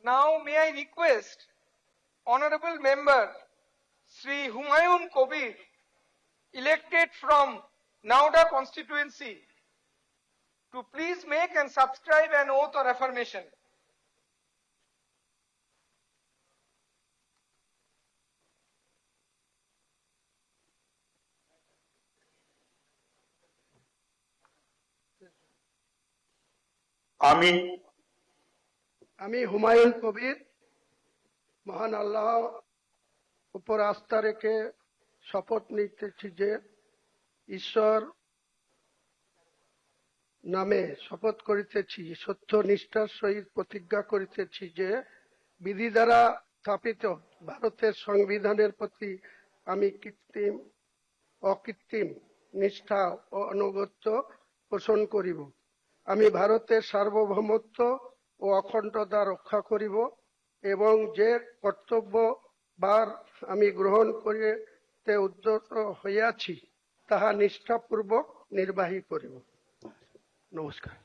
Now may I request Honorable Member Sri Humayun Kobir, elected from Nauda constituency, to please make and subscribe an oath or affirmation. আমি হুমায়ুন কবির মহান আল্লাহ উপর আস্থা রেখে শপথ নিতেছি যে ঈশ্বর নামে শপথ করিতেছি, সত্য নিষ্ঠার সহিত প্রতিজ্ঞা করিতেছি যে বিধি দ্বারা স্থাপিত ভারতের সংবিধানের প্রতি আমি অকৃত্রিম নিষ্ঠা ও আনুগত্য পোষণ করিব। আমি ভারতের সার্বভৌমত্ব ও অখণ্ডতা রক্ষা করিব এবং যে কর্তব্য ভার আমি গ্রহণ করিতে উদ্যত হইয়াছি তাহা নিষ্ঠাপূর্বক নির্বাহী করিব। নমস্কার।